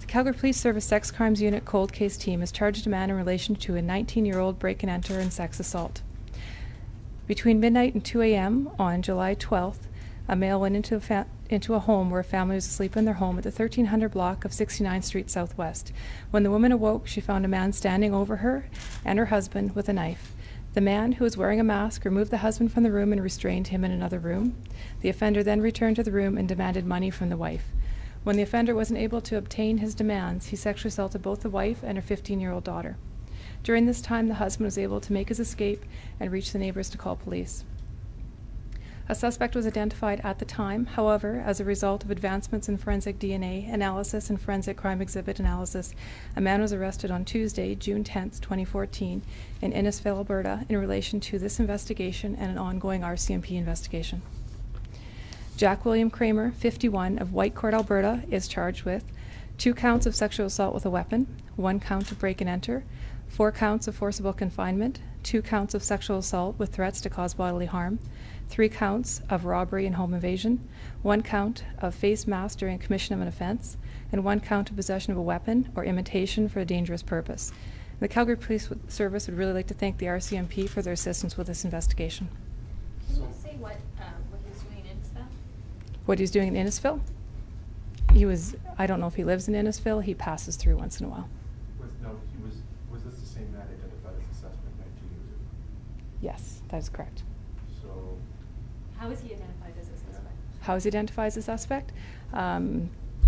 The Calgary Police Service Sex Crimes Unit Cold Case Team has charged a man in relation to a 19-year-old break-and-enter and sex assault. Between midnight and 2 a.m. on July 12th, a male went into a home where a family was asleep in their home at the 1300 block of 69th Street Southwest. When the woman awoke, she found a man standing over her and her husband with a knife. The man, who was wearing a mask, removed the husband from the room and restrained him in another room. The offender then returned to the room and demanded money from the wife. When the offender wasn't able to obtain his demands, he sexually assaulted both the wife and her 15-year-old daughter. During this time, the husband was able to make his escape and reach the neighbors to call police. A suspect was identified at the time. However, as a result of advancements in forensic DNA analysis and forensic crime exhibit analysis, a man was arrested on Tuesday, June 10, 2014, in Innisfail, Alberta, in relation to this investigation and an ongoing RCMP investigation. Jack William Kramer, 51, of Whitecourt, Alberta, is charged with 2 counts of sexual assault with a weapon, 1 count of break and enter, 4 counts of forcible confinement, 2 counts of sexual assault with threats to cause bodily harm, 3 counts of robbery and home invasion, 1 count of face mask during commission of an offence, and 1 count of possession of a weapon or imitation for a dangerous purpose. The Calgary Police Service would really like to thank the RCMP for their assistance with this investigation. Can you say what he was doing in Innisfail? What he's doing in Innisfail? I don't know if he lives in Innisfail. He passes through once in a while. Was this the same man identified as the suspect 19 years ago? Yes, that is correct. So, How was he identified as a suspect? How is he identified as a suspect?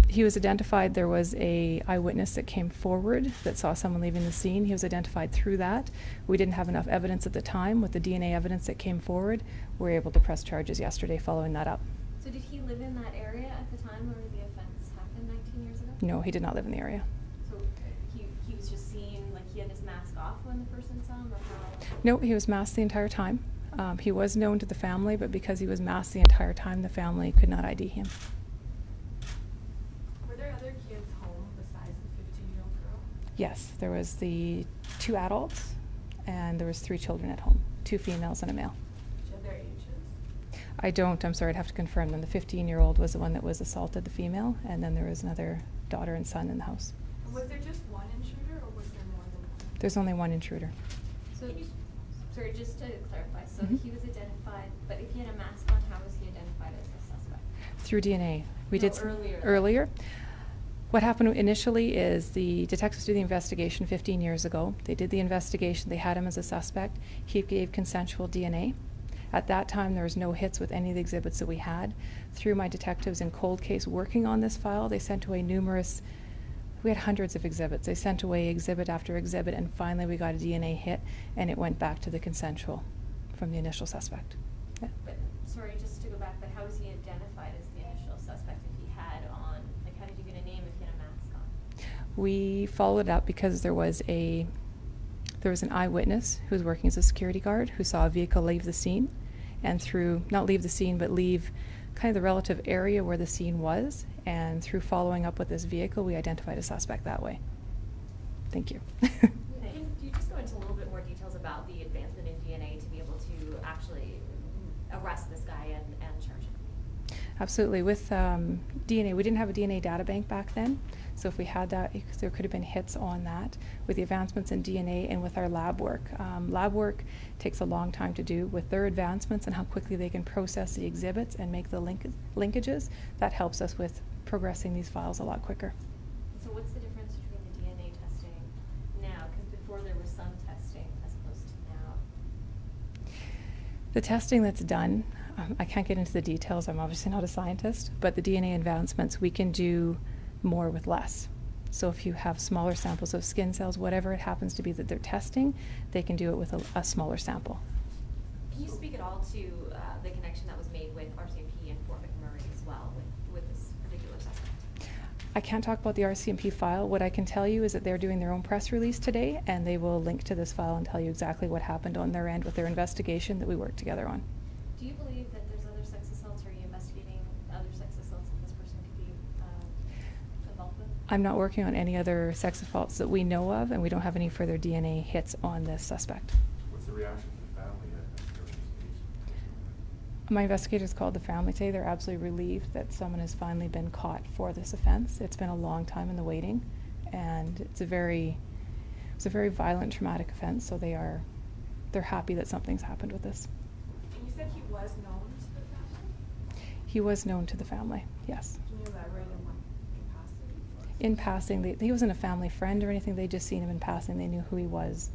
He was identified, there was a eyewitness that came forward that saw someone leaving the scene. He was identified through that. We didn't have enough evidence at the time. With the DNA evidence that came forward, we were able to press charges yesterday following that up. So did he live in that area at the time where the offense happened 19 years ago? No, he did not live in the area. So he was just seen, like he had his mask off when the person saw him, or how? No, he was masked the entire time. He was known to the family, but because he was masked the entire time, the family could not ID him. Were there other kids home besides the 15-year-old girl? Yes, there was the 2 adults, and there was 3 children at home, 2 females and a male. Do you have their ages? I don't. I'm sorry, I'd have to confirm them. The 15-year-old was the one that was assaulted, the female, and then there was another daughter and son in the house. And was there just one intruder, or was there more than one? There's only one intruder. So, sorry, just to clarify, so he was identified, but if he had a mask on, how was he identified as a suspect? Through DNA. We did earlier. What happened initially is the detectives did the investigation 15 years ago. They did the investigation. They had him as a suspect. He gave consensual DNA. At that time, there was no hits with any of the exhibits that we had. Through my detectives in cold case working on this file, they sent away we had hundreds of exhibits. They sent away exhibit after exhibit, and finally we got a DNA hit, and it went back to the consensual from the initial suspect. Yeah. But, sorry, just to go back, but how was he identified as the initial suspect if he had on, like how did you get a name if he had a mask on? We followed it up because there was an eyewitness who was working as a security guard who saw a vehicle leave the scene, and not leave the scene, but leave kind of the relative area where the scene was, and through following up with this vehicle, we identified a suspect that way. Thank you. Can you just go into a little bit more details about the advancement in DNA to be able to actually arrest this guy and charge him? Absolutely. With DNA, we didn't have a DNA data bank back then, so if we had that, there could have been hits on that. With the advancements in DNA and with our lab work takes a long time to do. With their advancements and how quickly they can process the exhibits and make the linkages, that helps us with progressing these files a lot quicker. So what's the difference between the DNA testing now, because before there was some testing as opposed to now? The testing that's done, I can't get into the details, I'm obviously not a scientist, but the DNA advancements, we can do more with less. So if you have smaller samples of skin cells, whatever it happens to be that they're testing, they can do it with a smaller sample. Can you speak at all to the connection that was made with RCMP and Fort McMurray as well with this particular suspect? I can't talk about the RCMP file. What I can tell you is that they're doing their own press release today, and they will link to this file and tell you exactly what happened on their end with their investigation that we worked together on. Do you believe that there's other sex assaults, or are you investigating other sex assaults that this person could be involved with? I'm not working on any other sex assaults that we know of, and we don't have any further DNA hits on this suspect. what's the reaction of the family at the investigation? My investigators called the family today. They're absolutely relieved that someone has finally been caught for this offense. It's been a long time in the waiting, and it's a very violent, traumatic offense. So they're happy that something's happened with this. And you said he was known to the family? He was known to the family, yes. Can you elaborate on what capacity? In passing, he wasn't a family friend or anything. They just seen him in passing. They knew who he was